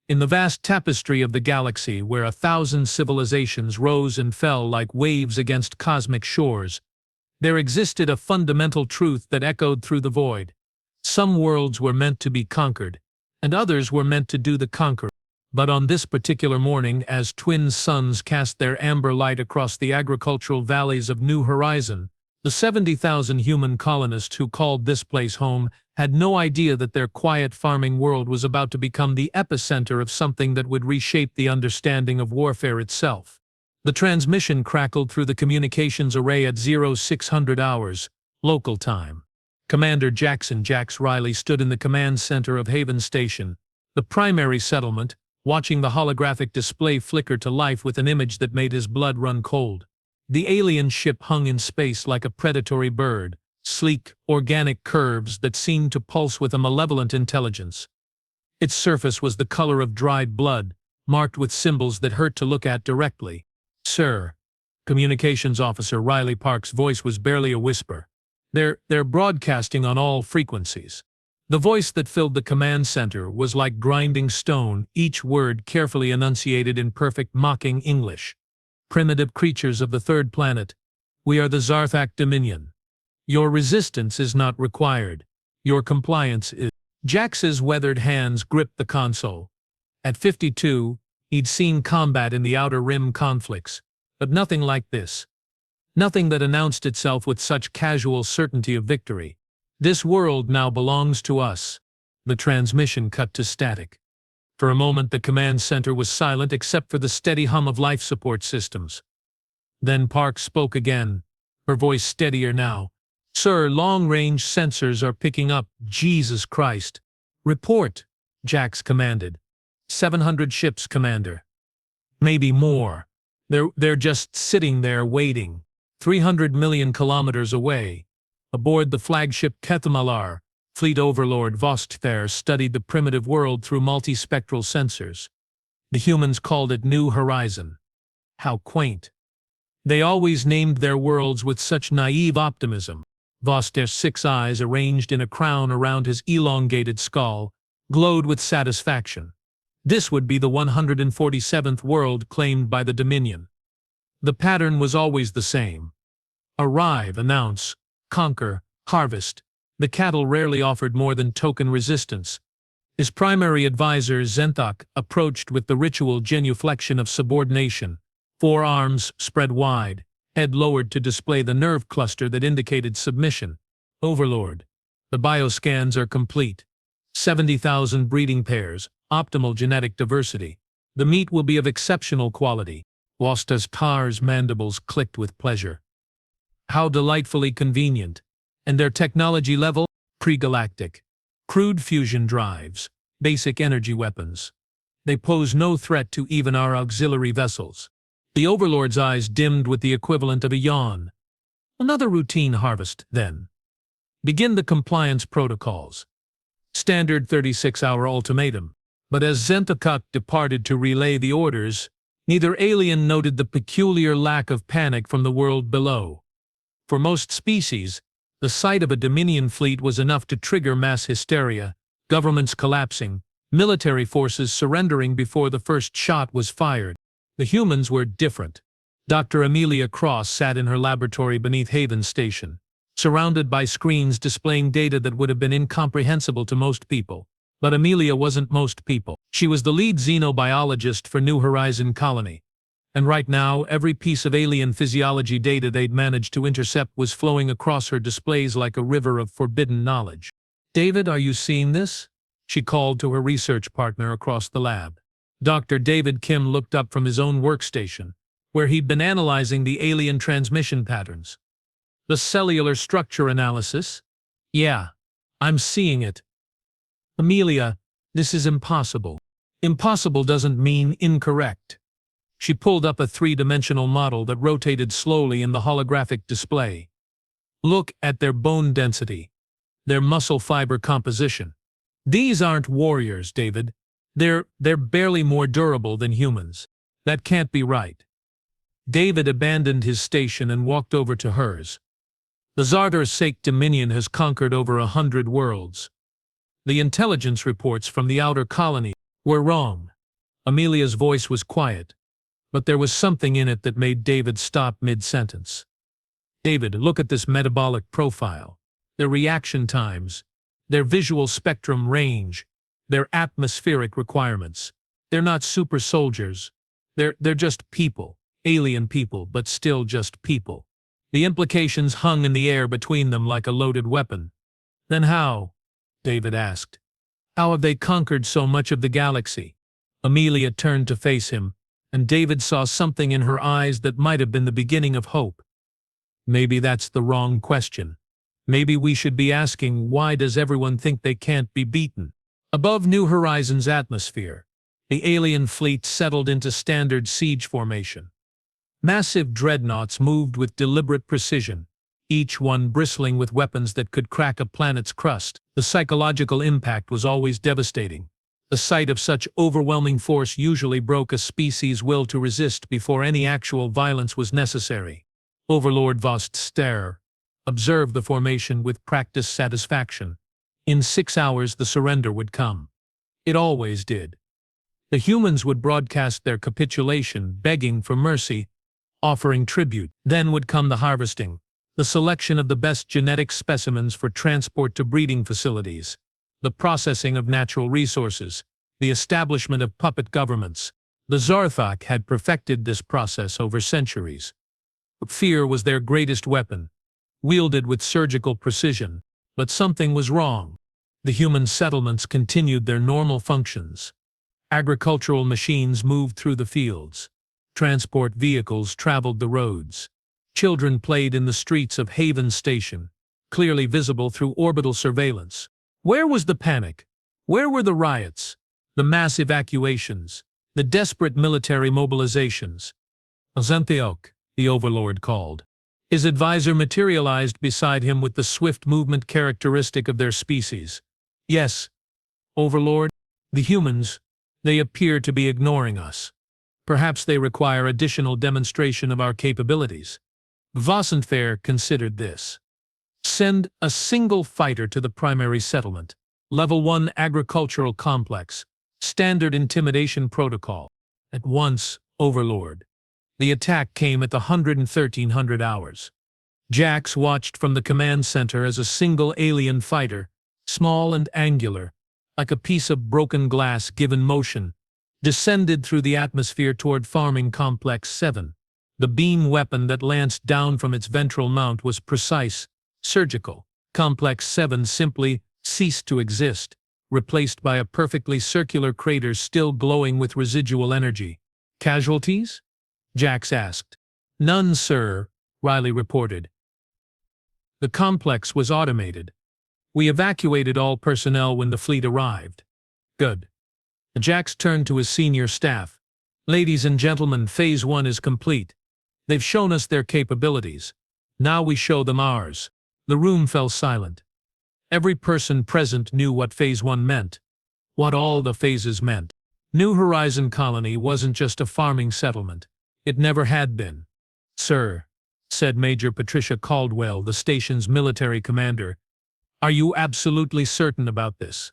In the vast tapestry of the galaxy, where 1,000 civilizations rose and fell like waves against cosmic shores, there existed a fundamental truth that echoed through the void. Some worlds were meant to be conquered, and others were meant to do the conquering. But on this particular morning, as twin suns cast their amber light across the agricultural valleys of New Horizon, the 70,000 human colonists who called this place home had no idea that their quiet farming world was about to become the epicenter of something that would reshape the understanding of warfare itself. The transmission crackled through the communications array at 0600 hours, local time. Commander Jackson Jax Riley stood in the command center of Haven Station, the primary settlement, watching the holographic display flicker to life with an image that made his blood run cold. The alien ship hung in space like a predatory bird, sleek, organic curves that seemed to pulse with a malevolent intelligence. Its surface was the color of dried blood, marked with symbols that hurt to look at directly. "Sir," Communications Officer Riley Park's voice was barely a whisper. They're broadcasting on all frequencies." The voice that filled the command center was like grinding stone, each word carefully enunciated in perfect mocking English. "Primitive creatures of the third planet, we are the Zarthak Dominion. Your resistance is not required. Your compliance is." Jax's weathered hands gripped the console. At 52, he'd seen combat in the Outer Rim conflicts, but nothing like this. Nothing that announced itself with such casual certainty of victory. "This world now belongs to us." The transmission cut to static. For a moment the command center was silent except for the steady hum of life support systems. Then Park spoke again, her voice steadier now. "Sir, long-range sensors are picking up." "Jesus Christ." "Report," Jax commanded. 700 ships, Commander. "Maybe more. They're just sitting there waiting. 300 million kilometers away." Aboard the flagship Kethamalar, Fleet Overlord Vostfair studied the primitive world through multispectral sensors. The humans called it New Horizon. How quaint. They always named their worlds with such naive optimism. Vostfair's 6 eyes, arranged in a crown around his elongated skull, glowed with satisfaction. This would be the 147th world claimed by the Dominion. The pattern was always the same. Arrive, announce, conquer, harvest. The cattle rarely offered more than token resistance. His primary advisor, Zenthak, approached with the ritual genuflection of subordination, forearms spread wide, head lowered to display the nerve cluster that indicated submission. "Overlord, the bioscans are complete. 70,000 breeding pairs, optimal genetic diversity. The meat will be of exceptional quality." Vostfair's mandibles clicked with pleasure. How delightfully convenient. And their technology level? Pre-galactic. Crude fusion drives, basic energy weapons. They pose no threat to even our auxiliary vessels. The Overlord's eyes dimmed with the equivalent of a yawn. "Another routine harvest, then. Begin the compliance protocols." Standard 36-hour ultimatum. But as Zenthak departed to relay the orders, neither alien noted the peculiar lack of panic from the world below. For most species, the sight of a Dominion fleet was enough to trigger mass hysteria, governments collapsing, military forces surrendering before the first shot was fired. The humans were different. Dr. Amelia Cross sat in her laboratory beneath Haven Station, surrounded by screens displaying data that would have been incomprehensible to most people. But Amelia wasn't most people. She was the lead xenobiologist for New Horizon Colony. And right now, every piece of alien physiology data they'd managed to intercept was flowing across her displays like a river of forbidden knowledge. "David, are you seeing this?" she called to her research partner across the lab. Dr. David Kim looked up from his own workstation, where he'd been analyzing the alien transmission patterns. "The cellular structure analysis?" "Yeah, I'm seeing it." "Amelia, this is impossible." "Impossible doesn't mean incorrect." She pulled up a 3-dimensional model that rotated slowly in the holographic display. "Look at their bone density, their muscle fiber composition. These aren't warriors, David. They're barely more durable than humans. That can't be right." David abandoned his station and walked over to hers. "The Zarthak Dominion has conquered over 100 worlds. The intelligence reports from the outer colony were wrong." Amelia's voice was quiet, but there was something in it that made David stop mid-sentence. David, look at this metabolic profile. Their reaction times, their visual spectrum range, their atmospheric requirements. They're not super soldiers. They're just people. Alien people, but still just people. The implications hung in the air between them like a loaded weapon. Then how? David asked. How have they conquered so much of the galaxy? Amelia turned to face him, and David saw something in her eyes that might have been the beginning of hope. Maybe that's the wrong question. Maybe we should be asking, why does everyone think they can't be beaten? Above New Horizons' atmosphere, the alien fleet settled into standard siege formation. Massive dreadnoughts moved with deliberate precision, each one bristling with weapons that could crack a planet's crust. The psychological impact was always devastating. The sight of such overwhelming force usually broke a species' will to resist before any actual violence was necessary. Overlord Vost Stare observed the formation with practiced satisfaction. In 6 hours the surrender would come. It always did. The humans would broadcast their capitulation, begging for mercy, offering tribute. Then would come the harvesting, the selection of the best genetic specimens for transport to breeding facilities, the processing of natural resources, the establishment of puppet governments. The Zarthak had perfected this process over centuries. Fear was their greatest weapon, wielded with surgical precision. But something was wrong. The human settlements continued their normal functions. Agricultural machines moved through the fields. Transport vehicles traveled the roads. Children played in the streets of Haven Station, clearly visible through orbital surveillance. Where was the panic? Where were the riots? The mass evacuations? The desperate military mobilizations? Azenthiok, the Overlord called. His advisor materialized beside him with the swift movement characteristic of their species. Yes, Overlord, the humans, they appear to be ignoring us. Perhaps they require additional demonstration of our capabilities. Vossentfair considered this. Send a single fighter to the primary settlement. Level 1 agricultural complex. Standard intimidation protocol. At once, Overlord. The attack came at the 1300 hours. Jax watched from the command center as a single alien fighter, small and angular, like a piece of broken glass given motion, descended through the atmosphere toward Farming Complex 7. The beam weapon that lanced down from its ventral mount was precise, surgical. Complex 7 simply ceased to exist, replaced by a perfectly circular crater still glowing with residual energy. Casualties? Jax asked. None, sir, Riley reported. The complex was automated. We evacuated all personnel when the fleet arrived. Good. Jax turned to his senior staff. Ladies and gentlemen, Phase 1 is complete. They've shown us their capabilities. Now we show them ours. The room fell silent. Every person present knew what Phase 1 meant, what all the phases meant. New Horizon Colony wasn't just a farming settlement. It never had been. Sir, said Major Patricia Caldwell, the station's military commander, are you absolutely certain about this?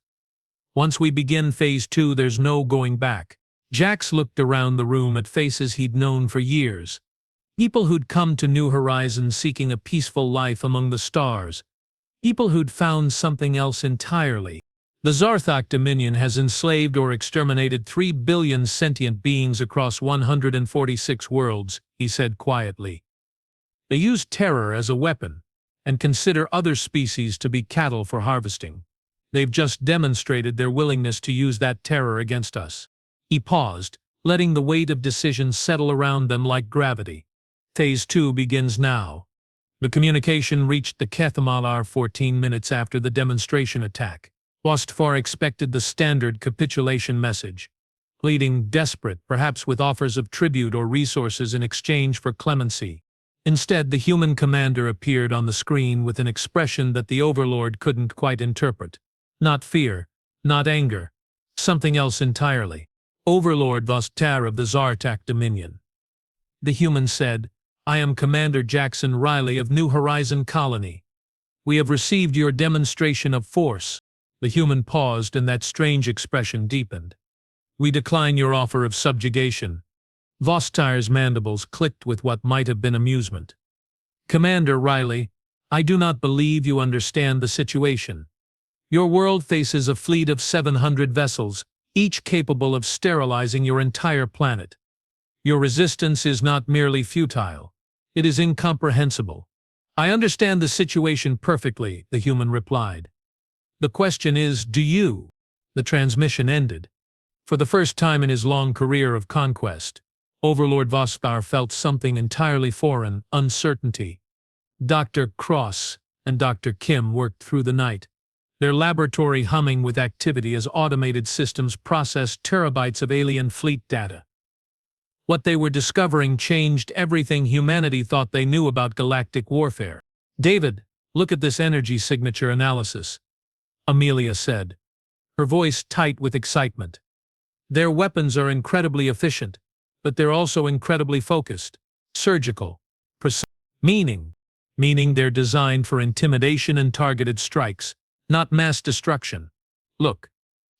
Once we begin Phase 2, there's no going back. Jax looked around the room at faces he'd known for years. People who'd come to New Horizons seeking a peaceful life among the stars. People who'd found something else entirely. The Zarthak Dominion has enslaved or exterminated 3 billion sentient beings across 146 worlds, he said quietly. They use terror as a weapon, and consider other species to be cattle for harvesting. They've just demonstrated their willingness to use that terror against us. He paused, letting the weight of decision settle around them like gravity. Phase 2 begins now. The communication reached the Kethamalar 14 minutes after the demonstration attack. Wostfar expected the standard capitulation message, pleading desperate, perhaps with offers of tribute or resources in exchange for clemency. Instead, the human commander appeared on the screen with an expression that the Overlord couldn't quite interpret. Not fear, not anger, something else entirely. Overlord Vostar of the Zartak Dominion. The human said, I am Commander Jackson Riley of New Horizon Colony. We have received your demonstration of force. The human paused and that strange expression deepened. We decline your offer of subjugation. Vostyr's mandibles clicked with what might have been amusement. Commander Riley, I do not believe you understand the situation. Your world faces a fleet of 700 vessels, each capable of sterilizing your entire planet. Your resistance is not merely futile. It is incomprehensible. I understand the situation perfectly, the human replied. The question is, do you? The transmission ended. For the first time in his long career of conquest, Overlord Vospar felt something entirely foreign, uncertainty. Dr. Cross and Dr. Kim worked through the night, their laboratory humming with activity as automated systems processed terabytes of alien fleet data. What they were discovering changed everything humanity thought they knew about galactic warfare. David, look at this energy signature analysis, Amelia said, her voice tight with excitement. Their weapons are incredibly efficient, but they're also incredibly focused, surgical, precise. Meaning they're designed for intimidation and targeted strikes, not mass destruction. Look.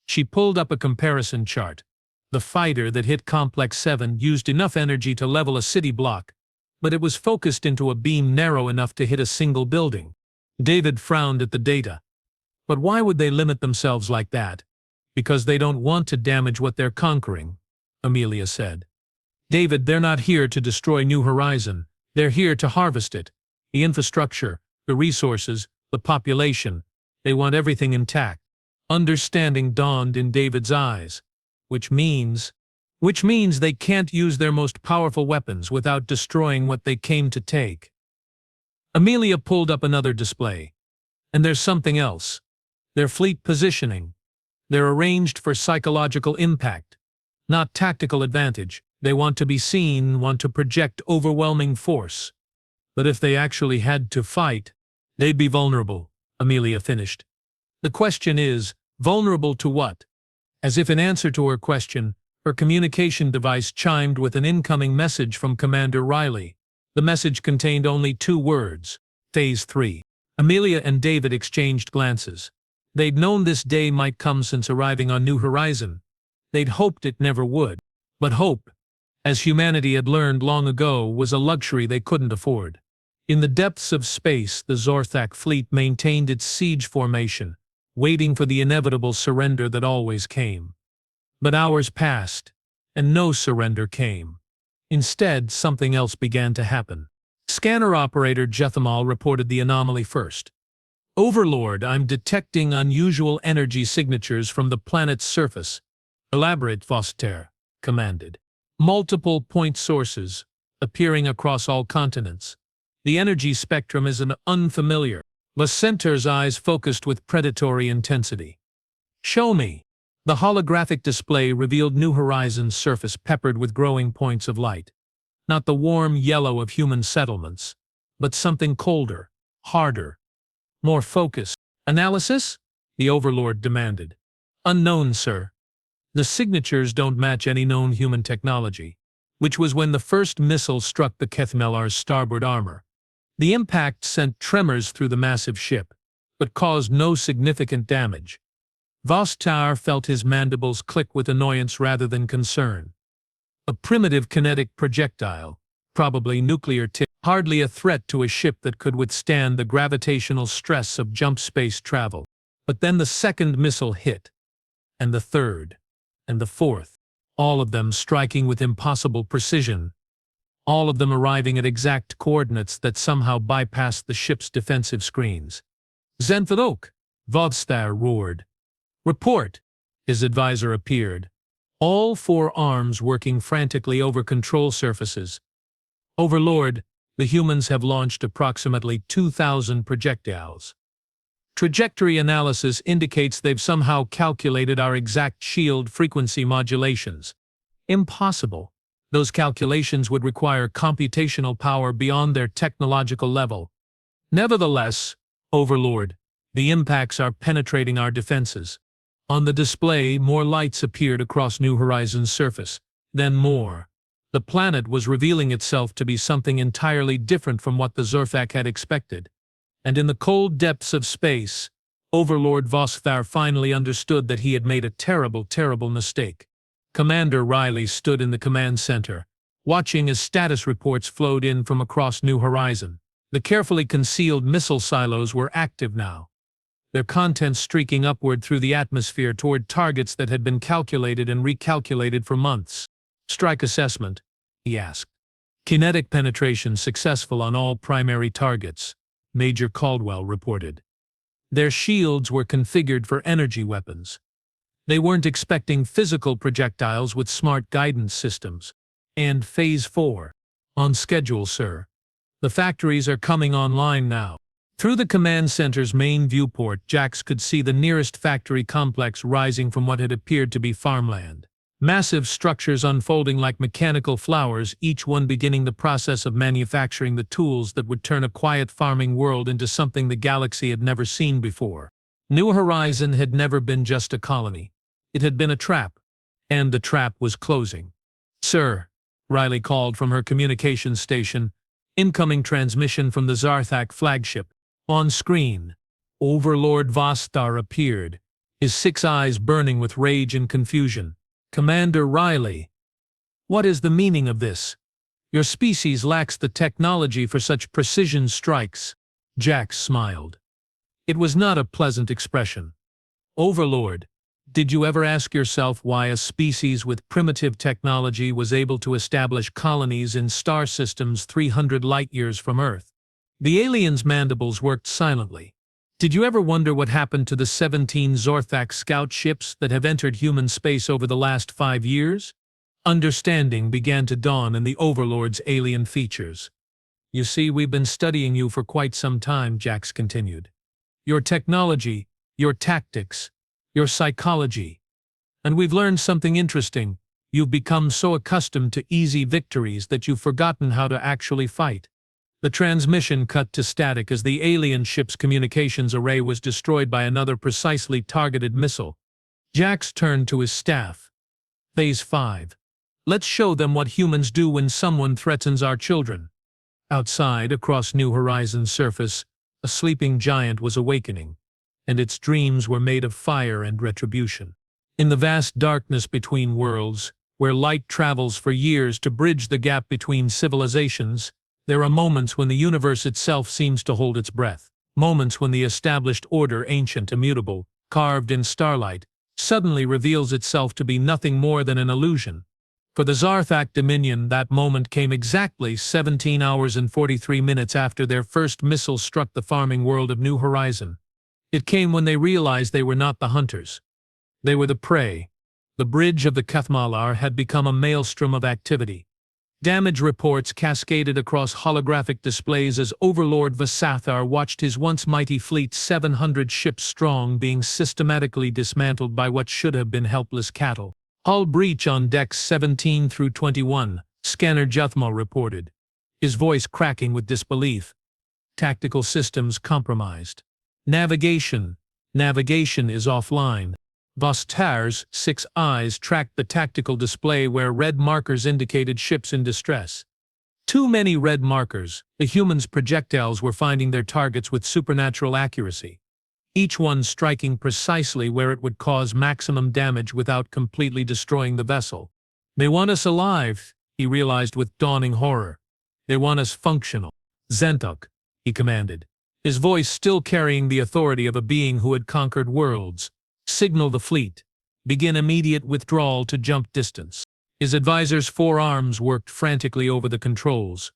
She pulled up a comparison chart. The fighter that hit Complex 7 used enough energy to level a city block, but it was focused into a beam narrow enough to hit a single building. David frowned at the data. But why would they limit themselves like that? Because they don't want to damage what they're conquering, Amelia said. David, they're not here to destroy New Horizon. They're here to harvest it. The infrastructure, the resources, the population. They want everything intact. Understanding dawned in David's eyes. Which means they can't use their most powerful weapons without destroying what they came to take. Amelia pulled up another display. And there's something else. Their fleet positioning. They're arranged for psychological impact, not tactical advantage. They want to be seen, want to project overwhelming force. But if they actually had to fight, they'd be vulnerable, Amelia finished. The question is, vulnerable to what? As if in answer to her question, her communication device chimed with an incoming message from Commander Riley. The message contained only 2 words, Phase 3. Amelia and David exchanged glances. They'd known this day might come since arriving on New Horizon. They'd hoped it never would. But hope, as humanity had learned long ago, was a luxury they couldn't afford. In the depths of space, the Zorthak fleet maintained its siege formation, waiting for the inevitable surrender that always came. But hours passed, and no surrender came. Instead, something else began to happen. Scanner operator Jethamal reported the anomaly first. Overlord, I'm detecting unusual energy signatures from the planet's surface. Elaborate, Vostar commanded. Multiple point sources, appearing across all continents. The energy spectrum is an unfamiliar. Lacenter's eyes focused with predatory intensity. Show me. The holographic display revealed New Horizon's surface peppered with growing points of light. Not the warm yellow of human settlements, but something colder, harder, more focused. Analysis? The Overlord demanded. Unknown, sir. The signatures don't match any known human technology, which was when the first missile struck the Kethmelar's starboard armor. The impact sent tremors through the massive ship, but caused no significant damage. Vostar felt his mandibles click with annoyance rather than concern. A primitive kinetic projectile, probably nuclear tip, hardly a threat to a ship that could withstand the gravitational stress of jump space travel. But then the second missile hit, and the third, and the fourth, all of them striking with impossible precision, all of them arriving at exact coordinates that somehow bypassed the ship's defensive screens. Zenfadok, Vostar roared. Report! His advisor appeared, all 4 arms working frantically over control surfaces. Overlord, the humans have launched approximately 2,000 projectiles. Trajectory analysis indicates they've somehow calculated our exact shield frequency modulations. Impossible. Those calculations would require computational power beyond their technological level. Nevertheless, Overlord, the impacts are penetrating our defenses. On the display, more lights appeared across New Horizon's surface. Then more. The planet was revealing itself to be something entirely different from what the Zorthak had expected. And in the cold depths of space, Overlord Vostar finally understood that he had made a terrible, terrible mistake. Commander Riley stood in the command center, watching as status reports flowed in from across New Horizon. The carefully concealed missile silos were active now, their contents streaking upward through the atmosphere toward targets that had been calculated and recalculated for months. "Strike assessment," he asked. "Kinetic penetration successful on all primary targets," Major Caldwell reported. Their shields were configured for energy weapons. They weren't expecting physical projectiles with smart guidance systems. "And Phase 4. On schedule, sir. The factories are coming online now." Through the command center's main viewport, Jax could see the nearest factory complex rising from what had appeared to be farmland. Massive structures unfolding like mechanical flowers, each one beginning the process of manufacturing the tools that would turn a quiet farming world into something the galaxy had never seen before. New Horizon had never been just a colony. It had been a trap, and the trap was closing. "Sir," Riley called from her communications station, "incoming transmission from the Zarthak flagship." On screen, Overlord Vostar appeared, his 6 eyes burning with rage and confusion. "Commander Riley, what is the meaning of this? Your species lacks the technology for such precision strikes." Jax smiled. It was not a pleasant expression. "Overlord, did you ever ask yourself why a species with primitive technology was able to establish colonies in star systems 300 light-years from Earth?" The alien's mandibles worked silently. "Did you ever wonder what happened to the 17 Zorthak scout ships that have entered human space over the last 5 years? Understanding began to dawn in the Overlord's alien features. "You see, we've been studying you for quite some time," Jax continued. "Your technology, your tactics, your psychology. And we've learned something interesting. You've become so accustomed to easy victories that you've forgotten how to actually fight." The transmission cut to static as the alien ship's communications array was destroyed by another precisely targeted missile. Jax turned to his staff. "Phase 5. Let's show them what humans do when someone threatens our children." Outside, across New Horizon's surface, a sleeping giant was awakening, and its dreams were made of fire and retribution. In the vast darkness between worlds, where light travels for years to bridge the gap between civilizations, there are moments when the universe itself seems to hold its breath. Moments when the established order, ancient, immutable, carved in starlight, suddenly reveals itself to be nothing more than an illusion. For the Zarthak Dominion, that moment came exactly 17 hours and 43 minutes after their first missile struck the farming world of New Horizon. It came when they realized they were not the hunters. They were the prey. The bridge of the Kathmalar had become a maelstrom of activity. Damage reports cascaded across holographic displays as Overlord Vasathar watched his once mighty fleet 700 ships strong being systematically dismantled by what should have been helpless cattle. "Hull breach on decks 17 through 21, Scanner Juthma reported, his voice cracking with disbelief. "Tactical systems compromised. Navigation is offline." Vostar's 6 eyes tracked the tactical display where red markers indicated ships in distress. Too many red markers. The humans' projectiles were finding their targets with supernatural accuracy, each one striking precisely where it would cause maximum damage without completely destroying the vessel. "They want us alive," he realized with dawning horror. "They want us functional." "Zentok," he commanded, his voice still carrying the authority of a being who had conquered worlds. "Signal the fleet. Begin immediate withdrawal to jump distance." His advisor's 4 arms worked frantically over the controls.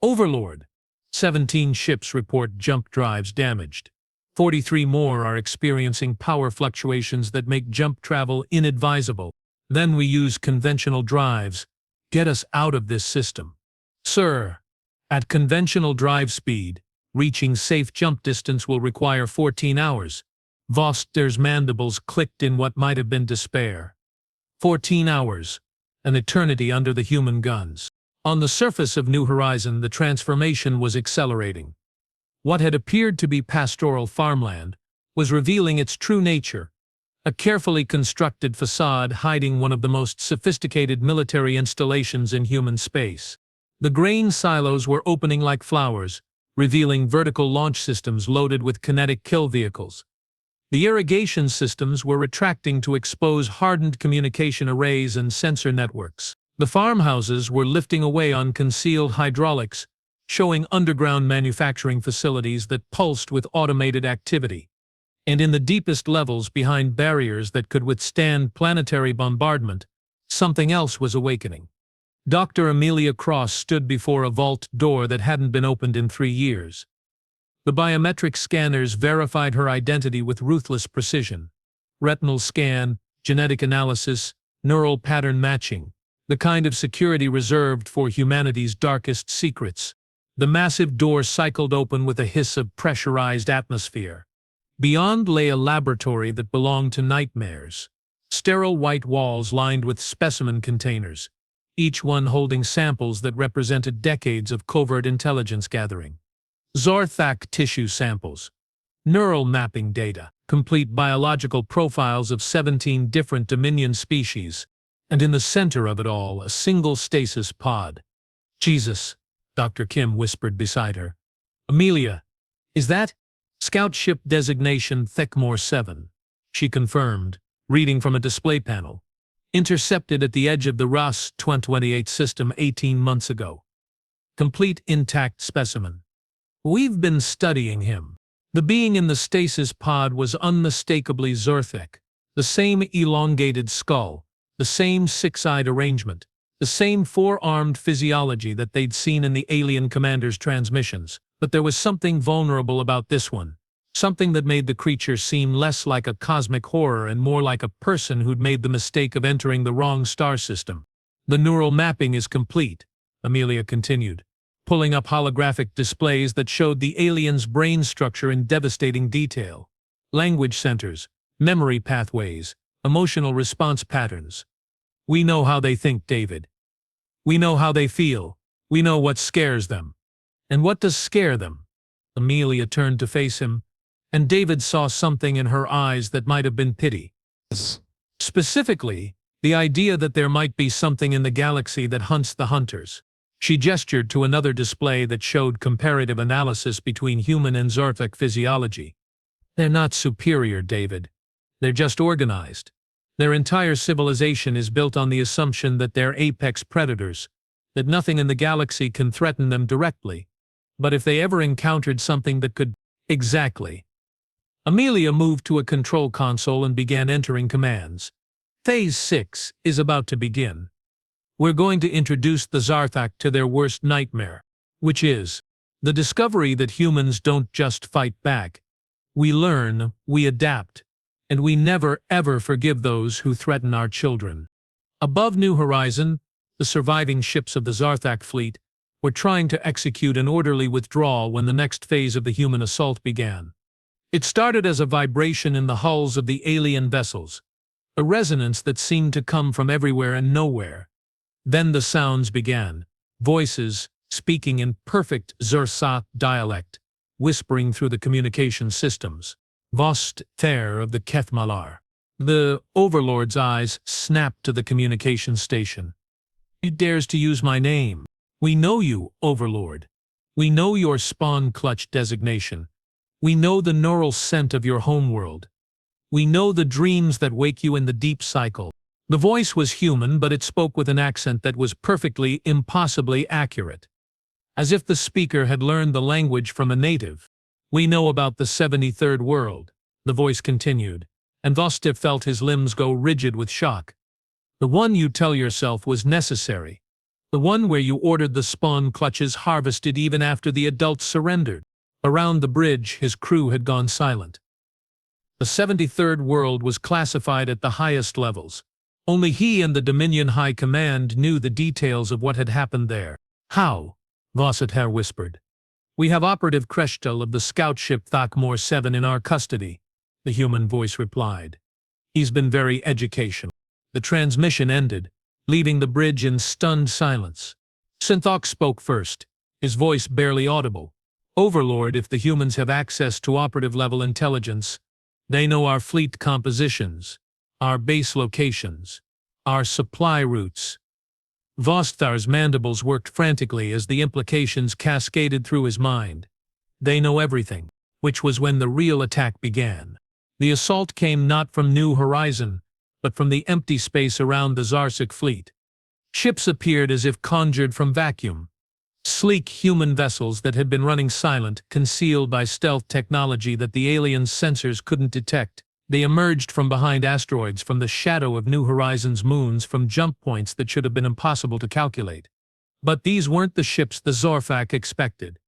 "Overlord, 17 ships report jump drives damaged. 43 more are experiencing power fluctuations that make jump travel inadvisable. Then we use conventional drives. Get us out of this system." "Sir, at conventional drive speed, reaching safe jump distance will require 14 hours. Vostar's mandibles clicked in what might have been despair. 14 hours, an eternity under the human guns. On the surface of New Horizon, the transformation was accelerating. What had appeared to be pastoral farmland was revealing its true nature, a carefully constructed facade hiding one of the most sophisticated military installations in human space. The grain silos were opening like flowers, revealing vertical launch systems loaded with kinetic kill vehicles. The irrigation systems were retracting to expose hardened communication arrays and sensor networks. The farmhouses were lifting away on concealed hydraulics, showing underground manufacturing facilities that pulsed with automated activity. And in the deepest levels, behind barriers that could withstand planetary bombardment, something else was awakening. Dr. Amelia Cross stood before a vault door that hadn't been opened in 3 years. The biometric scanners verified her identity with ruthless precision. Retinal scan, genetic analysis, neural pattern matching, the kind of security reserved for humanity's darkest secrets. The massive door cycled open with a hiss of pressurized atmosphere. Beyond lay a laboratory that belonged to nightmares. Sterile white walls lined with specimen containers, each one holding samples that represented decades of covert intelligence gathering. Zarthak tissue samples, neural mapping data, complete biological profiles of 17 different Dominion species, and in the center of it all, a single stasis pod. Jesus, Dr. Kim whispered beside her. Amelia, is that? Scout ship designation Thekmore 7, she confirmed, reading from a display panel. Intercepted at the edge of the Ras 228 system 18 months ago. Complete intact specimen. We've been studying him. The being in the stasis pod was unmistakably Zerthek, the same elongated skull, the same six-eyed arrangement, the same four-armed physiology that they'd seen in the alien commander's transmissions. But there was something vulnerable about this one, something that made the creature seem less like a cosmic horror and more like a person who'd made the mistake of entering the wrong star system. The neural mapping is complete, Amelia continued, pulling up holographic displays that showed the alien's brain structure in devastating detail. Language centers, memory pathways, emotional response patterns. We know how they think, David. We know how they feel. We know what scares them. And what does scare them? Amelia turned to face him, and David saw something in her eyes that might have been pity. Specifically, the idea that there might be something in the galaxy that hunts the hunters. She gestured to another display that showed comparative analysis between human and Zarthak physiology. They're not superior, David. They're just organized. Their entire civilization is built on the assumption that they're apex predators, that nothing in the galaxy can threaten them directly. But if they ever encountered something that could… Exactly. Amelia moved to a control console and began entering commands. Phase 6 is about to begin. We're going to introduce the Zarthak to their worst nightmare, which is the discovery that humans don't just fight back. We learn, we adapt, and we never ever forgive those who threaten our children. Above New Horizon, the surviving ships of the Zarthak fleet were trying to execute an orderly withdrawal when the next phase of the human assault began. It started as a vibration in the hulls of the alien vessels, a resonance that seemed to come from everywhere and nowhere. Then the sounds began, voices speaking in perfect Zersak dialect, whispering through the communication systems. Vost Ther of the Kethmalar. The Overlord's eyes snapped to the communication station. He dares to use my name. We know you, Overlord. We know your spawn clutch designation. We know the neural scent of your homeworld. We know the dreams that wake you in the deep cycle. The voice was human, but it spoke with an accent that was perfectly, impossibly accurate. As if the speaker had learned the language from a native. We know about the 73rd world, the voice continued, and Vostif felt his limbs go rigid with shock. The one you tell yourself was necessary. The one where you ordered the spawn clutches harvested even after the adults surrendered. Around the bridge, his crew had gone silent. The 73rd world was classified at the highest levels. Only he and the Dominion High Command knew the details of what had happened there. How? Vossiter whispered. We have Operative Kreshtel of the scout ship Thakmor 7 in our custody, the human voice replied. He's been very educational. The transmission ended, leaving the bridge in stunned silence. Synthok spoke first, his voice barely audible. Overlord, if the humans have access to operative-level intelligence, they know our fleet compositions, our base locations, our supply routes. Vosthar's mandibles worked frantically as the implications cascaded through his mind. They know everything, which was when the real attack began. The assault came not from New Horizon, but from the empty space around the Zarsic fleet. Ships appeared as if conjured from vacuum. Sleek human vessels that had been running silent, concealed by stealth technology that the aliens' sensors couldn't detect. They emerged from behind asteroids, from the shadow of New Horizons' moons, from jump points that should have been impossible to calculate. But these weren't the ships the Zorfak expected.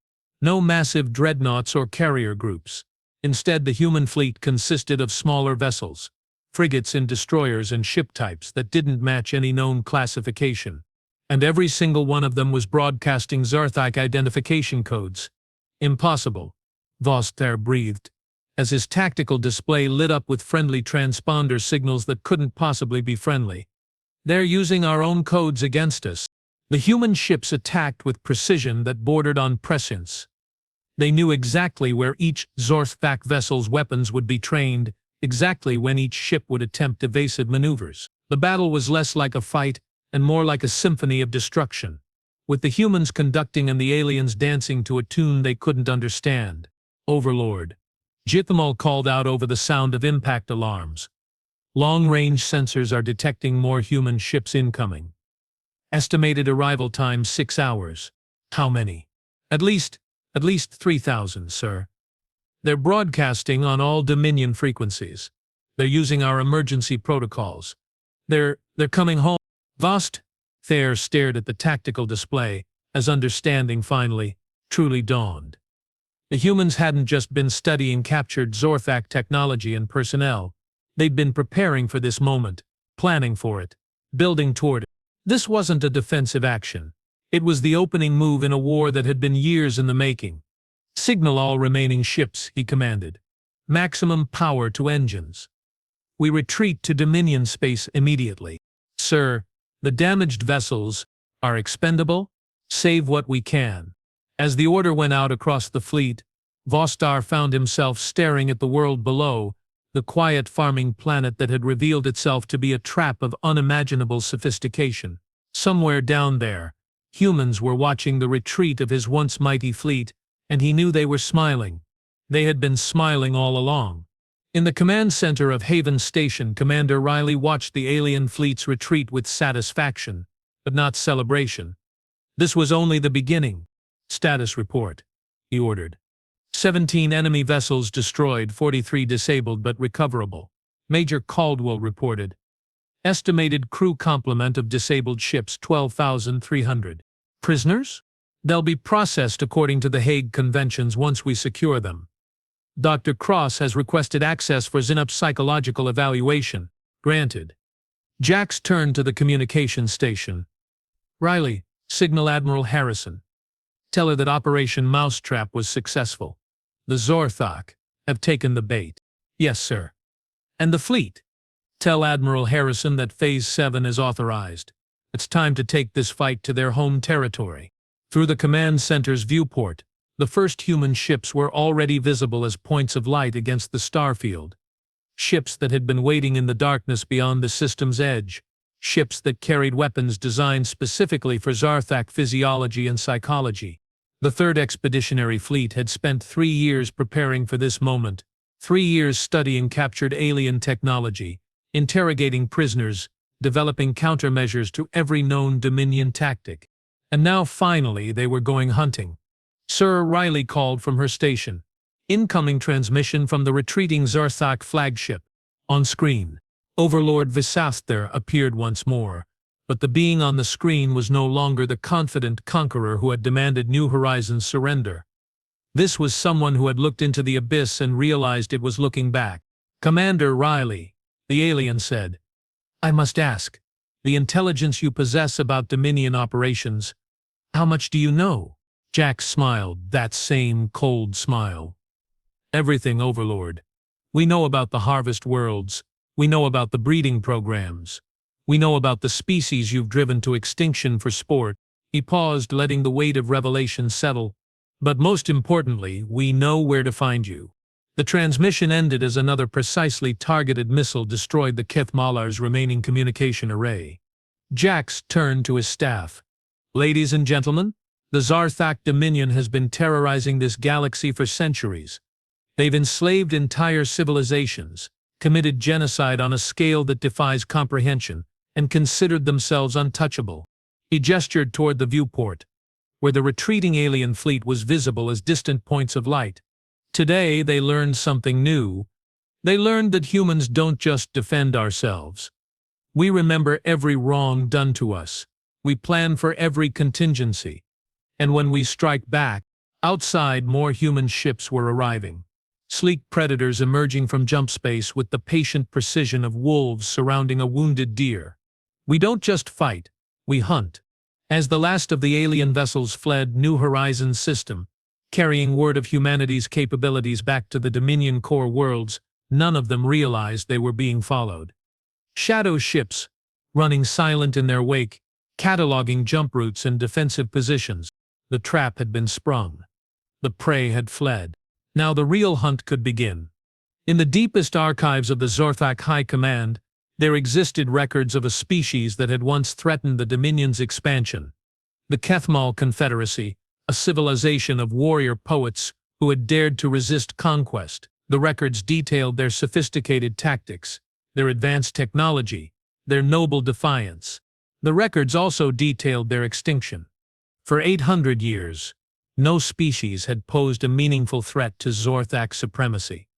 No massive dreadnoughts or carrier groups. Instead, the human fleet consisted of smaller vessels, frigates and destroyers and ship types that didn't match any known classification. And every single one of them was broadcasting Zarthak identification codes. Impossible, Vostar breathed, as his tactical display lit up with friendly transponder signals that couldn't possibly be friendly. They're using our own codes against us. The human ships attacked with precision that bordered on prescience. They knew exactly where each Zorthak vessel's weapons would be trained, exactly when each ship would attempt evasive maneuvers. The battle was less like a fight and more like a symphony of destruction, with the humans conducting and the aliens dancing to a tune they couldn't understand. Overlord, Jithamal called out over the sound of impact alarms. Long-range sensors are detecting more human ships incoming. Estimated arrival time 6 hours. How many? At least 3,000, sir. They're broadcasting on all Dominion frequencies. They're using our emergency protocols. They're coming home. Vost Thayer stared at the tactical display as understanding finally, truly dawned. The humans hadn't just been studying captured Zorthak technology and personnel. They'd been preparing for this moment, planning for it, building toward it. This wasn't a defensive action. It was the opening move in a war that had been years in the making. Signal all remaining ships, he commanded. Maximum power to engines. We retreat to Dominion space immediately. Sir, the damaged vessels are expendable. Save what we can. As the order went out across the fleet, Vostar found himself staring at the world below, the quiet farming planet that had revealed itself to be a trap of unimaginable sophistication. Somewhere down there, humans were watching the retreat of his once mighty fleet, and he knew they were smiling. They had been smiling all along. In the command center of Haven Station, Commander Riley watched the alien fleet's retreat with satisfaction, but not celebration. This was only the beginning. Status report, he ordered. 17 enemy vessels destroyed, 43 disabled but recoverable. Major Caldwell reported. Estimated crew complement of disabled ships 12,300. Prisoners? They'll be processed according to the Hague Conventions once we secure them. Dr. Cross has requested access for Zinup's psychological evaluation. Granted. Jax turned to the communication station. Riley, signal Admiral Harrison. Tell her that Operation Mousetrap was successful. The Zorthak have taken the bait. Yes, sir. And the fleet? Tell Admiral Harrison that Phase 7 is authorized. It's time to take this fight to their home territory. Through the command center's viewport, the first human ships were already visible as points of light against the starfield. Ships that had been waiting in the darkness beyond the system's edge. Ships that carried weapons designed specifically for Zarthak physiology and psychology. The Third Expeditionary Fleet had spent 3 years preparing for this moment, 3 years studying captured alien technology, interrogating prisoners, developing countermeasures to every known Dominion tactic. And now finally they were going hunting. Sir, Riley called from her station. Incoming transmission from the retreating Zarthak flagship. On screen, Overlord Visasther appeared once more, but the being on the screen was no longer the confident conqueror who had demanded New Horizons' surrender. This was someone who had looked into the abyss and realized it was looking back. Commander Riley, the alien said, I must ask, the intelligence you possess about Dominion operations, how much do you know? Jack smiled, that same cold smile. Everything, Overlord. We know about the harvest worlds. We know about the breeding programs. We know about the species you've driven to extinction for sport. He paused, letting the weight of revelation settle. But most importantly, we know where to find you. The transmission ended as another precisely targeted missile destroyed the Kith Malar's remaining communication array. Jax turned to his staff. Ladies and gentlemen, the Zarthak Dominion has been terrorizing this galaxy for centuries. They've enslaved entire civilizations, committed genocide on a scale that defies comprehension, and considered themselves untouchable. He gestured toward the viewport, where the retreating alien fleet was visible as distant points of light. Today they learned something new. They learned that humans don't just defend ourselves. We remember every wrong done to us. We plan for every contingency. And when we strike back, outside more human ships were arriving. Sleek predators emerging from jump space with the patient precision of wolves surrounding a wounded deer. We don't just fight, we hunt. As the last of the alien vessels fled New Horizons system, carrying word of humanity's capabilities back to the Dominion core worlds, none of them realized they were being followed. Shadow ships, running silent in their wake, cataloging jump routes and defensive positions. The trap had been sprung. The prey had fled. Now the real hunt could begin. In the deepest archives of the SCI-FI High Command, there existed records of a species that had once threatened the Dominion's expansion. The Kethmal Confederacy, a civilization of warrior poets who had dared to resist conquest. The records detailed their sophisticated tactics, their advanced technology, their noble defiance. The records also detailed their extinction. For 800 years, no species had posed a meaningful threat to Zorthak supremacy.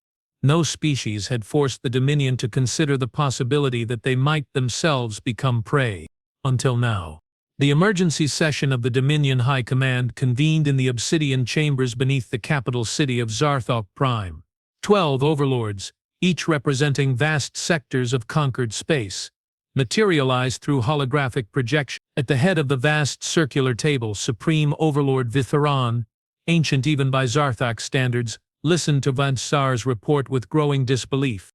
No species had forced the Dominion to consider the possibility that they might themselves become prey. Until now. The emergency session of the Dominion High Command convened in the obsidian chambers beneath the capital city of Zarthok Prime. 12 overlords, each representing vast sectors of conquered space, materialized through holographic projection. At the head of the vast circular table, Supreme Overlord Vitharan, ancient even by Zarthak standards, listened to Vansar's report with growing disbelief.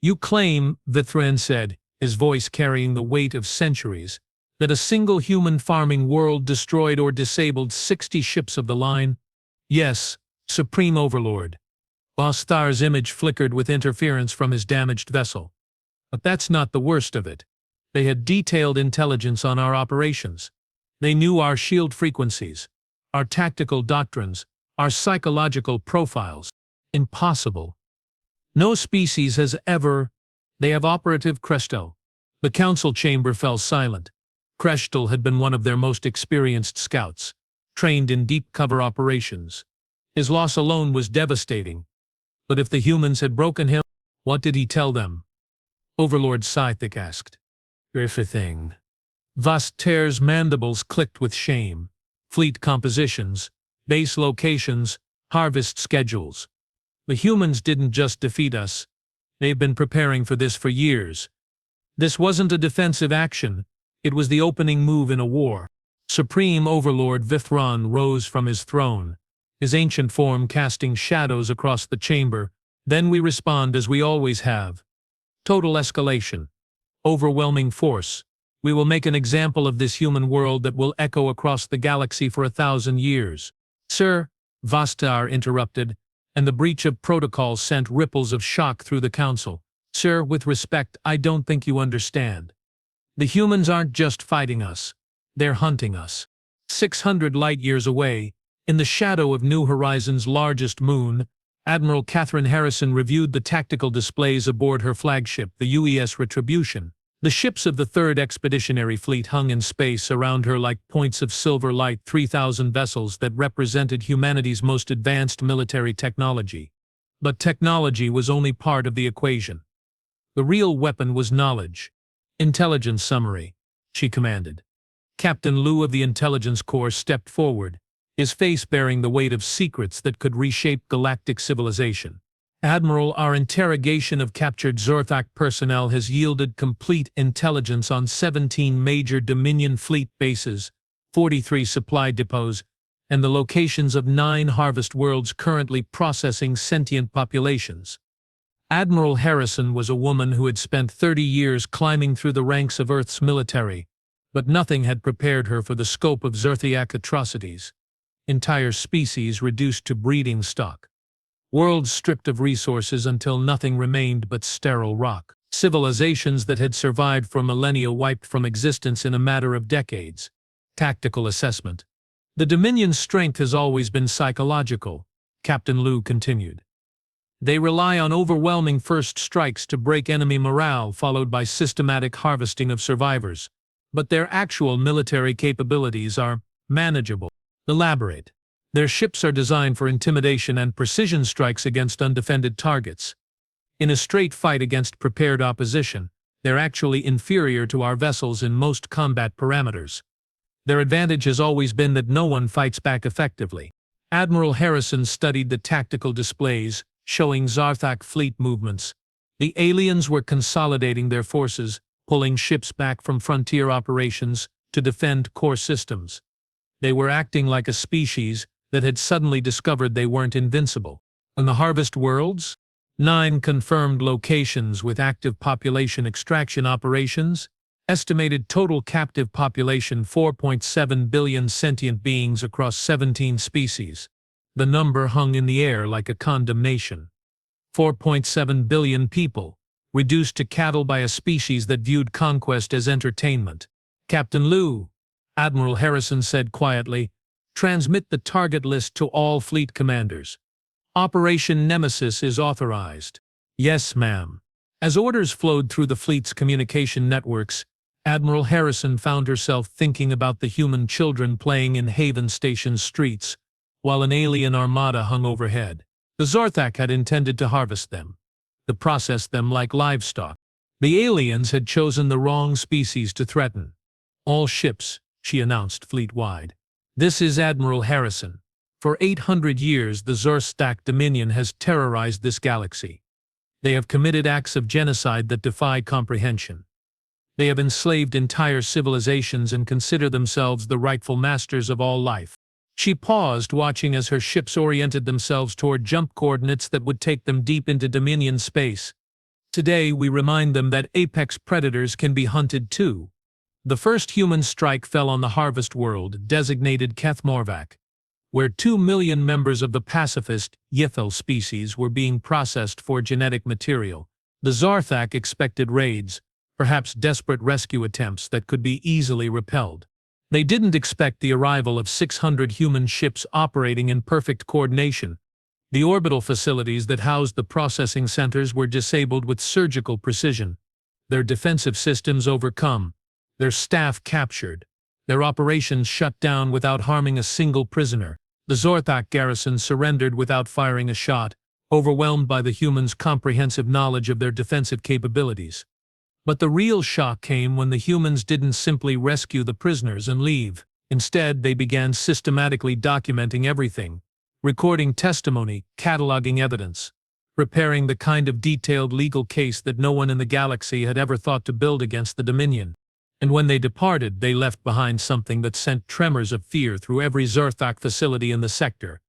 "You claim," Vithran said, his voice carrying the weight of centuries, "that a single human farming world destroyed or disabled 60 ships of the line?" "Yes, Supreme Overlord." Vastar's image flickered with interference from his damaged vessel. "But that's not the worst of it. They had detailed intelligence on our operations. They knew our shield frequencies, our tactical doctrines, our psychological profiles. Impossible. No species has ever. They have operative Krestel." The council chamber fell silent. Krestel had been one of their most experienced scouts, trained in deep cover operations. His loss alone was devastating. But if the humans had broken him, what did he tell them? Overlord Scythic asked. "Everything." Vastar's mandibles clicked with shame. "Fleet compositions, base locations, harvest schedules. The humans didn't just defeat us. They've been preparing for this for years. This wasn't a defensive action. It was the opening move in a war." Supreme Overlord Vithran rose from his throne, his ancient form casting shadows across the chamber. "Then we respond as we always have. Total escalation. Overwhelming force. We will make an example of this human world that will echo across the galaxy for 1,000 years. "Sir," Vastar interrupted, and the breach of protocol sent ripples of shock through the council. "Sir, with respect, I don't think you understand. The humans aren't just fighting us. They're hunting us." 600 light-years away, in the shadow of New Horizons' largest moon, Admiral Catherine Harrison reviewed the tactical displays aboard her flagship, the UES Retribution. The ships of the 3rd Expeditionary Fleet hung in space around her like points of silver light, 3,000 vessels that represented humanity's most advanced military technology. But technology was only part of the equation. The real weapon was knowledge. "Intelligence summary," she commanded. Captain Liu of the Intelligence Corps stepped forward, his face bearing the weight of secrets that could reshape galactic civilization. "Admiral, our interrogation of captured Zorthak personnel has yielded complete intelligence on 17 major Dominion fleet bases, 43 supply depots, and the locations of 9 harvest worlds currently processing sentient populations." Admiral Harrison was a woman who had spent 30 years climbing through the ranks of Earth's military, but nothing had prepared her for the scope of Zorthiak atrocities. Entire species reduced to breeding stock. Worlds stripped of resources until nothing remained but sterile rock. Civilizations that had survived for millennia wiped from existence in a matter of decades. Tactical assessment. "The Dominion's strength has always been psychological," Captain Liu continued. They rely on overwhelming first strikes to break enemy morale, followed by systematic harvesting of survivors. But their actual military capabilities are manageable. Elaborate. Their ships are designed for intimidation and precision strikes against undefended targets. In a straight fight against prepared opposition, they're actually inferior to our vessels in most combat parameters. Their advantage has always been that no one fights back effectively. Admiral Harrison studied the tactical displays, showing Zarthak fleet movements. The aliens were consolidating their forces, pulling ships back from frontier operations to defend core systems. They were acting like a species that had suddenly discovered they weren't invincible. In the Harvest Worlds, 9 confirmed locations with active population extraction operations, estimated total captive population 4.7 billion sentient beings across 17 species. The number hung in the air like a condemnation. 4.7 billion people, reduced to cattle by a species that viewed conquest as entertainment. Captain Liu, Admiral Harrison said quietly, transmit the target list to all fleet commanders. Operation Nemesis is authorized. Yes, ma'am. As orders flowed through the fleet's communication networks, Admiral Harrison found herself thinking about the human children playing in Haven Station's streets, while an alien armada hung overhead. The Zarthak had intended to harvest them, to process them like livestock. The aliens had chosen the wrong species to threaten. All ships, she announced fleet-wide. This is Admiral Harrison. For 800 years, the Zarthak Dominion has terrorized this galaxy. They have committed acts of genocide that defy comprehension. They have enslaved entire civilizations and consider themselves the rightful masters of all life. She paused, watching as her ships oriented themselves toward jump coordinates that would take them deep into Dominion space. Today, we remind them that apex predators can be hunted too. The first human strike fell on the Harvest World, designated Keth-Morvac, where 2 million members of the pacifist Ythel species were being processed for genetic material. The Zarthak expected raids, perhaps desperate rescue attempts that could be easily repelled. They didn't expect the arrival of 600 human ships operating in perfect coordination. The orbital facilities that housed the processing centers were disabled with surgical precision, their defensive systems overcome, their staff captured, their operations shut down without harming a single prisoner. The Zarthak garrison surrendered without firing a shot, overwhelmed by the humans' comprehensive knowledge of their defensive capabilities. But the real shock came when the humans didn't simply rescue the prisoners and leave. Instead, they began systematically documenting everything, recording testimony, cataloging evidence, preparing the kind of detailed legal case that no one in the galaxy had ever thought to build against the Dominion. And when they departed, they left behind something that sent tremors of fear through every Zarthak facility in the sector.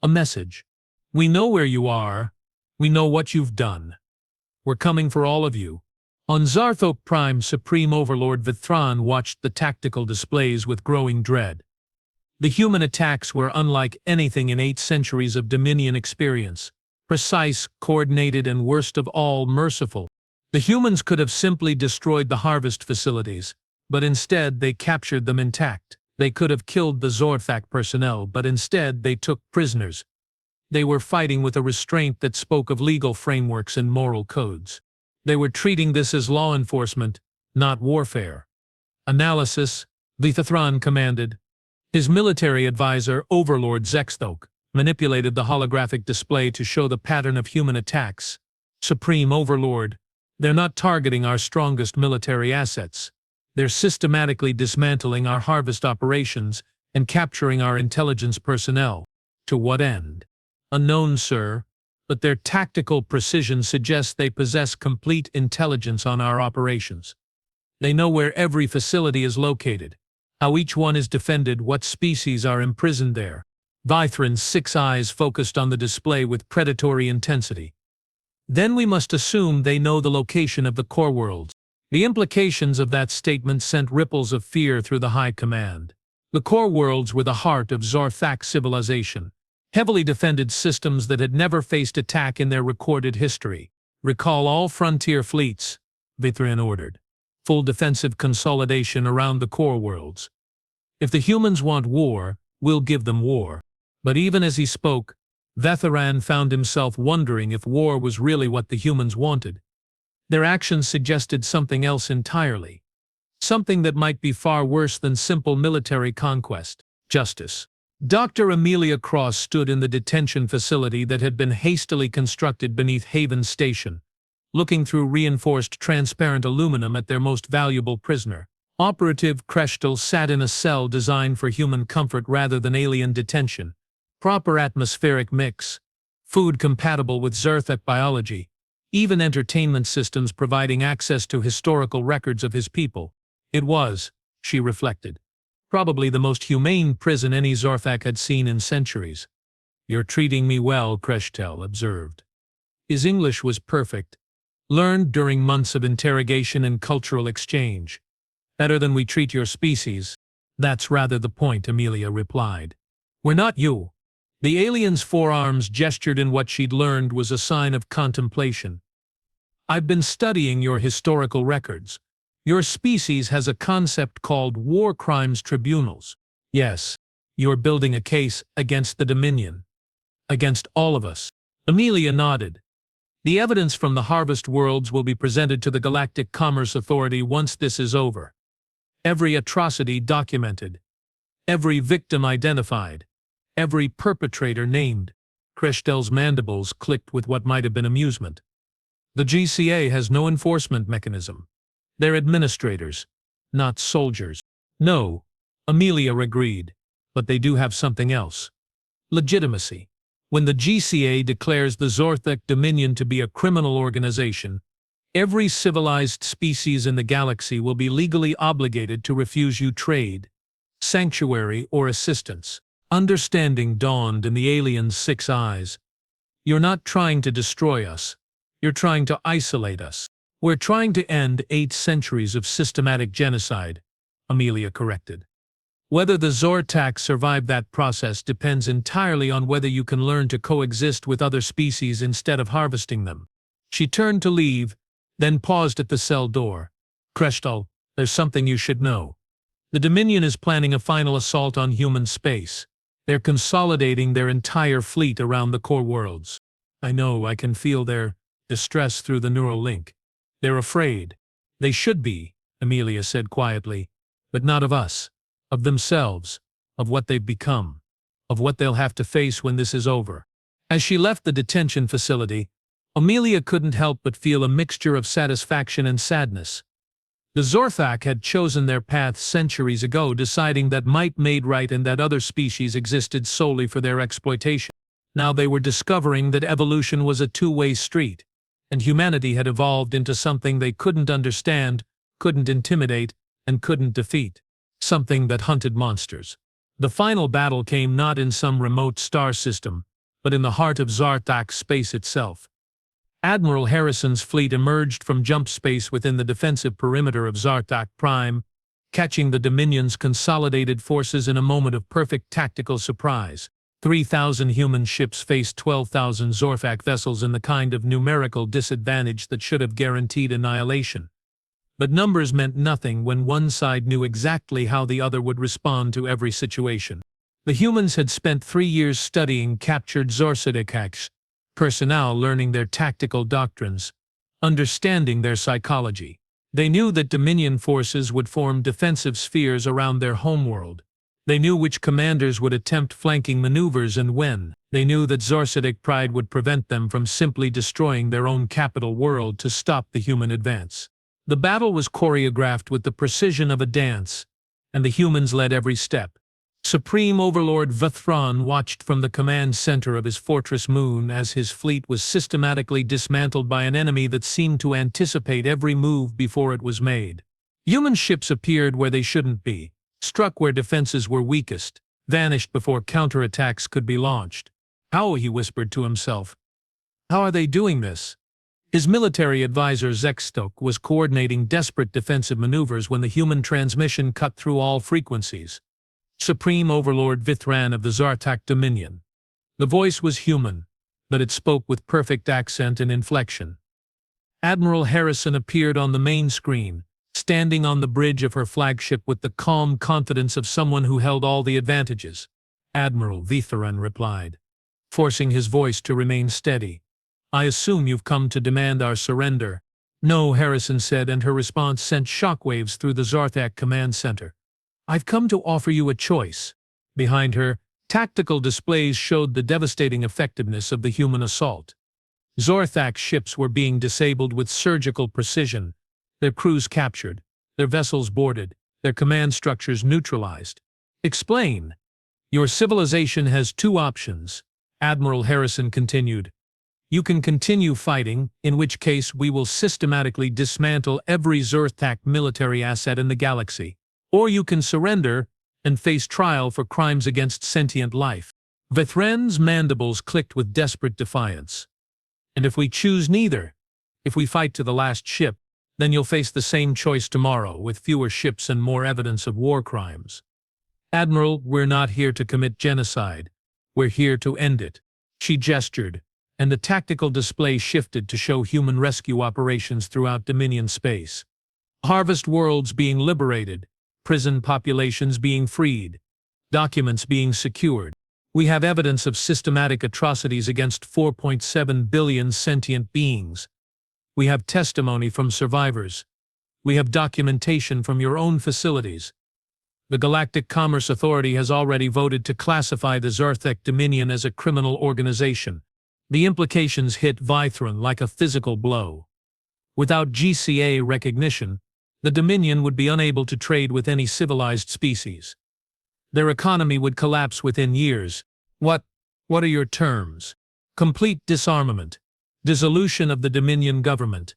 A message. We know where you are. We know what you've done. We're coming for all of you. On Zarthok Prime, Supreme Overlord Vithran watched the tactical displays with growing dread. The human attacks were unlike anything in 8 centuries of Dominion experience. Precise, coordinated, and worst of all, merciful. The humans could have simply destroyed the harvest facilities, but instead they captured them intact. They could have killed the Zarthak personnel, but instead they took prisoners. They were fighting with a restraint that spoke of legal frameworks and moral codes. They were treating this as law enforcement, not warfare. Analysis, Vithran commanded. His military advisor, Overlord Zexthok, manipulated the holographic display to show the pattern of human attacks. Supreme Overlord, they're not targeting our strongest military assets. They're systematically dismantling our harvest operations and capturing our intelligence personnel. To what end? Unknown, sir, but their tactical precision suggests they possess complete intelligence on our operations. They know where every facility is located, how each one is defended, what species are imprisoned there. Vithran's 6 eyes focused on the display with predatory intensity. Then we must assume they know the location of the core worlds. The implications of that statement sent ripples of fear through the high command. The core worlds were the heart of Zarthak civilization, heavily defended systems that had never faced attack in their recorded history. Recall all frontier fleets, Vithran ordered. Full defensive consolidation around the core worlds. If the humans want war, we'll give them war. But even as he spoke, Vetheran found himself wondering if war was really what the humans wanted. Their actions suggested something else entirely. Something that might be far worse than simple military conquest. Justice. Dr. Amelia Cross stood in the detention facility that had been hastily constructed beneath Haven Station, looking through reinforced transparent aluminum at their most valuable prisoner. Operative Kreshtel sat in a cell designed for human comfort rather than alien detention. Proper atmospheric mix, food compatible with Zerthak biology, even entertainment systems providing access to historical records of his people. It was, she reflected, probably the most humane prison any Zorthak had seen in centuries. "You're treating me well," Kreshtel observed. His English was perfect, learned during months of interrogation and cultural exchange. "Better than we treat your species." "That's rather the point," Amelia replied. "We're not you." The alien's forearms gestured in what she'd learned was a sign of contemplation. "I've been studying your historical records. Your species has a concept called war crimes tribunals. Yes, you're building a case against the Dominion. Against all of us." Amelia nodded. "The evidence from the Harvest Worlds will be presented to the Galactic Commerce Authority once this is over. Every atrocity documented. Every victim identified. Every perpetrator named." Kreshtel's mandibles clicked with what might have been amusement. "The GCA has no enforcement mechanism. They're administrators, not soldiers." "No," Amelia agreed, "but they do have something else. Legitimacy. When the GCA declares the Zorthak Dominion to be a criminal organization, every civilized species in the galaxy will be legally obligated to refuse you trade, sanctuary, or assistance." Understanding dawned in the alien's 6 eyes. "You're not trying to destroy us. You're trying to isolate us." "We're trying to end 8 centuries of systematic genocide," Amelia corrected. "Whether the Zortak survive that process depends entirely on whether you can learn to coexist with other species instead of harvesting them." She turned to leave, then paused at the cell door. "Kreshtel, there's something you should know. The Dominion is planning a final assault on human space. They're consolidating their entire fleet around the core worlds. I know, I can feel their distress through the neural link. They're afraid. They should be," Amelia said quietly, "but not of us, of themselves, of what they've become, of what they'll have to face when this is over." As she left the detention facility, Amelia couldn't help but feel a mixture of satisfaction and sadness. The Zorthak had chosen their path centuries ago, deciding that might made right and that other species existed solely for their exploitation. Now they were discovering that evolution was a two-way street, and humanity had evolved into something they couldn't understand, couldn't intimidate, and couldn't defeat. Something that hunted monsters. The final battle came not in some remote star system, but in the heart of Zartak space itself. Admiral Harrison's fleet emerged from jump space within the defensive perimeter of Zartak Prime, catching the Dominion's consolidated forces in a moment of perfect tactical surprise. 3,000 human ships faced 12,000 Zorthak vessels in the kind of numerical disadvantage that should have guaranteed annihilation. But numbers meant nothing when one side knew exactly how the other would respond to every situation. The humans had spent 3 years studying captured Zorsidikaks, personnel learning their tactical doctrines, understanding their psychology. They knew that Dominion forces would form defensive spheres around their homeworld. They knew which commanders would attempt flanking maneuvers and when. They knew that Zorsidik pride would prevent them from simply destroying their own capital world to stop the human advance. The battle was choreographed with the precision of a dance, and the humans led every step. Supreme Overlord Vthron watched from the command center of his fortress moon as his fleet was systematically dismantled by an enemy that seemed to anticipate every move before it was made. Human ships appeared where they shouldn't be, struck where defenses were weakest, vanished before counterattacks could be launched. "How?" he whispered to himself. "How are they doing this?" His military advisor Zextok was coordinating desperate defensive maneuvers when the human transmission cut through all frequencies. Supreme Overlord Vithran of the Zartak Dominion. The voice was human, but it spoke with perfect accent and inflection. Admiral Harrison appeared on the main screen, standing on the bridge of her flagship with the calm confidence of someone who held all the advantages. "Admiral," Vithran replied. forcing his voice to remain steady. "I assume you've come to demand our surrender." "No," Harrison said, and her response sent shockwaves through the Zarthak command center. "I've come to offer you a choice." Behind her, tactical displays showed the devastating effectiveness of the human assault. Zarthak ships were being disabled with surgical precision, their crews captured, their vessels boarded, their command structures neutralized. "Explain." "Your civilization has two options," Admiral Harrison continued. "You can continue fighting, in which case we will systematically dismantle every Zarthak military asset in the galaxy. Or you can surrender and face trial for crimes against sentient life." Vithren's mandibles clicked with desperate defiance. "And if we choose neither, if we fight to the last ship, then you'll face the same choice tomorrow, with fewer ships and more evidence of war crimes." "Admiral, we're not here to commit genocide. We're here to end it." She gestured, and the tactical display shifted to show human rescue operations throughout Dominion space. Harvest worlds being liberated, prison populations being freed, documents being secured. We have evidence of systematic atrocities against 4.7 billion sentient beings. We have testimony from survivors. We have documentation from your own facilities. The Galactic Commerce Authority has already voted to classify the Zarthak Dominion as a criminal organization. The implications hit Vithron like a physical blow. Without GCA recognition, the Dominion would be unable to trade with any civilized species. Their economy would collapse within years. What are your terms?" "Complete disarmament, dissolution of the Dominion government,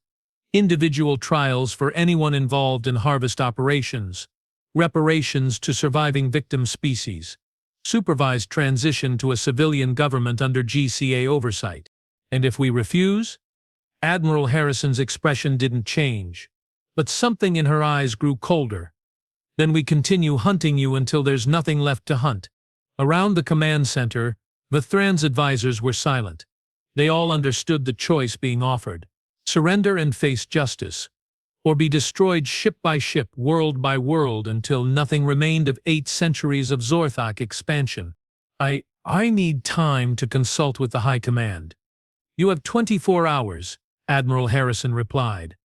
individual trials for anyone involved in harvest operations, reparations to surviving victim species, supervised transition to a civilian government under GCA oversight." "And if we refuse?" Admiral Harrison's expression didn't change, but something in her eyes grew colder. "Then we continue hunting you until there's nothing left to hunt." Around the command center, Vithran's advisors were silent. They all understood the choice being offered: surrender and face justice, or be destroyed ship by ship, world by world, until nothing remained of 8 centuries of Zarthak expansion. I need time to consult with the High Command." "You have 24 hours, Admiral Harrison replied.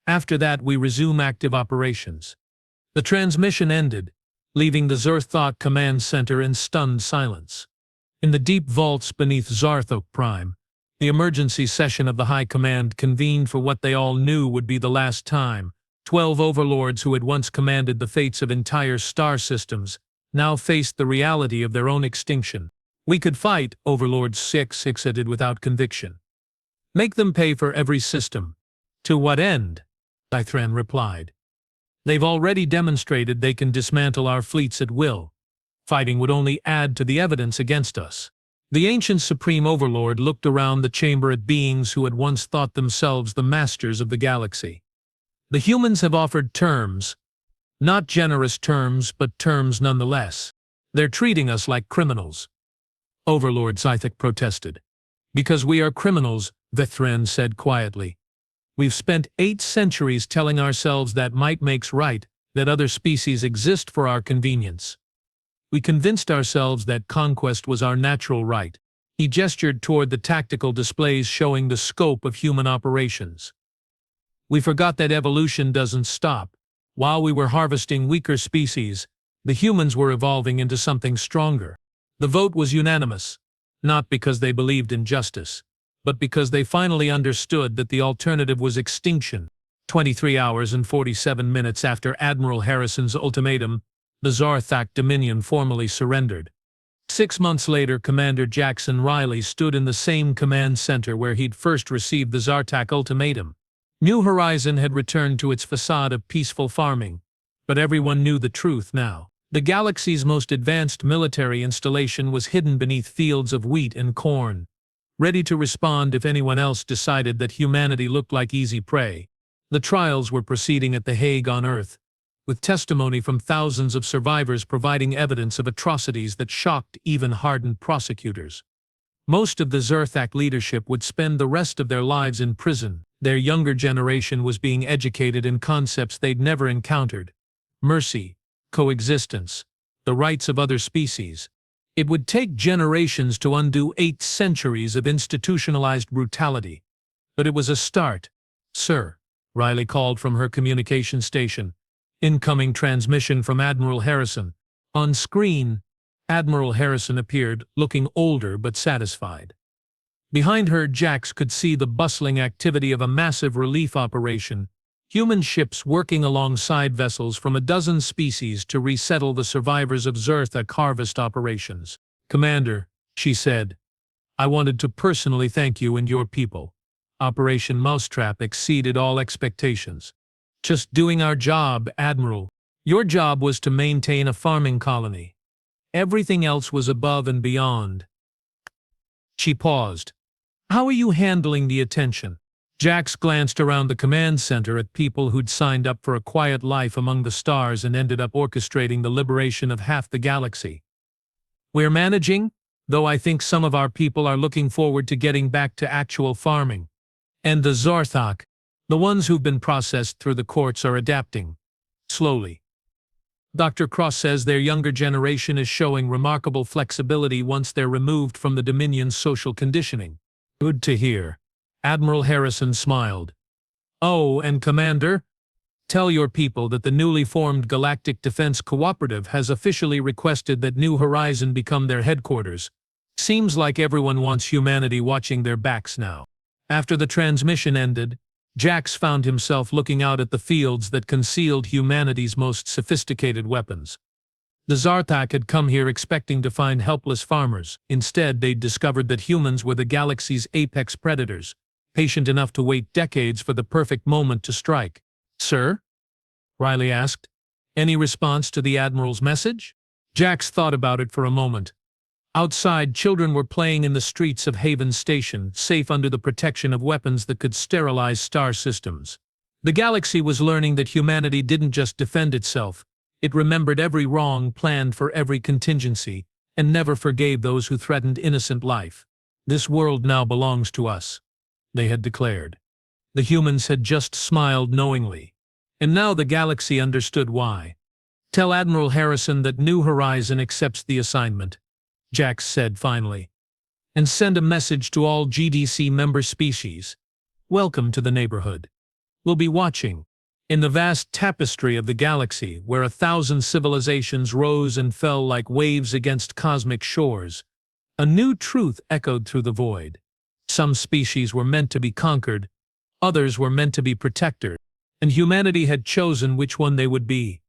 "After that we resume active operations." The transmission ended, leaving the Zarthak command center in stunned silence. In the deep vaults beneath Zarthok Prime, the emergency session of the High Command convened for what they all knew would be the last time. 12 overlords who had once commanded the fates of entire star systems now faced the reality of their own extinction. "We could fight," Overlord 6 said without conviction. "Make them pay for every system." "To what end?" Vithran replied. "They've already demonstrated they can dismantle our fleets at will. Fighting would only add to the evidence against us." The ancient Supreme Overlord looked around the chamber at beings who had once thought themselves the masters of the galaxy. "The humans have offered terms. Not generous terms, but terms nonetheless. They're treating us like criminals." Overlord Zythak protested. "Because we are criminals," Vithran said quietly. "We've spent 8 centuries telling ourselves that might makes right, that other species exist for our convenience. We convinced ourselves that conquest was our natural right." He gestured toward the tactical displays showing the scope of human operations. "We forgot that evolution doesn't stop. While we were harvesting weaker species, the humans were evolving into something stronger." The vote was unanimous, not because they believed in justice, but because they finally understood that the alternative was extinction. 23 hours and 47 minutes after Admiral Harrison's ultimatum, the Zarthak Dominion formally surrendered. 6 months later, Commander Jackson Riley stood in the same command center where he'd first received the Zarthak ultimatum. New Horizon had returned to its facade of peaceful farming, but everyone knew the truth now. The galaxy's most advanced military installation was hidden beneath fields of wheat and corn, ready to respond if anyone else decided that humanity looked like easy prey. The trials were proceeding at The Hague on Earth, with testimony from thousands of survivors providing evidence of atrocities that shocked even hardened prosecutors. Most of the Zarthak leadership would spend the rest of their lives in prison. Their younger generation was being educated in concepts they'd never encountered: mercy, coexistence, the rights of other species. It would take generations to undo 8 centuries of institutionalized brutality. But it was a start. "Sir," Riley called from her communication station. "Incoming transmission from Admiral Harrison." On screen, Admiral Harrison appeared, looking older but satisfied. Behind her, Jax could see the bustling activity of a massive relief operation, human ships working alongside vessels from a dozen species to resettle the survivors of Zerthak harvest operations. "Commander," she said, "I wanted to personally thank you and your people. Operation Mousetrap exceeded all expectations." "Just doing our job, Admiral. Your job was to maintain a farming colony. Everything else was above and beyond." She paused. "How are you handling the attention?" Jax glanced around the command center at people who'd signed up for a quiet life among the stars and ended up orchestrating the liberation of half the galaxy. "We're managing, though I think some of our people are looking forward to getting back to actual farming. And the Zarthak, the ones who've been processed through the courts, are adapting. Slowly. Dr. Cross says their younger generation is showing remarkable flexibility once they're removed from the Dominion's social conditioning." "Good to hear." Admiral Harrison smiled. "Oh, and Commander, tell your people that the newly formed Galactic Defense Cooperative has officially requested that New Horizon become their headquarters. Seems like everyone wants humanity watching their backs now." After the transmission ended, Jax found himself looking out at the fields that concealed humanity's most sophisticated weapons. The Zarthak had come here expecting to find helpless farmers. Instead, they'd discovered that humans were the galaxy's apex predators, patient enough to wait decades for the perfect moment to strike. "Sir?" Riley asked. "Any response to the Admiral's message?" Jax thought about it for a moment. Outside, children were playing in the streets of Haven Station, safe under the protection of weapons that could sterilize star systems. The galaxy was learning that humanity didn't just defend itself. It remembered every wrong, planned for every contingency, and never forgave those who threatened innocent life. "This world now belongs to us," they had declared. The humans had just smiled knowingly. And now the galaxy understood why. "Tell Admiral Harrison that New Horizon accepts the assignment," Jax said finally. "And send a message to all GDC member species. Welcome to the neighborhood. We'll be watching." In the vast tapestry of the galaxy, where 1,000 civilizations rose and fell like waves against cosmic shores, a new truth echoed through the void. Some species were meant to be conquered, others were meant to be protected, and humanity had chosen which one they would be.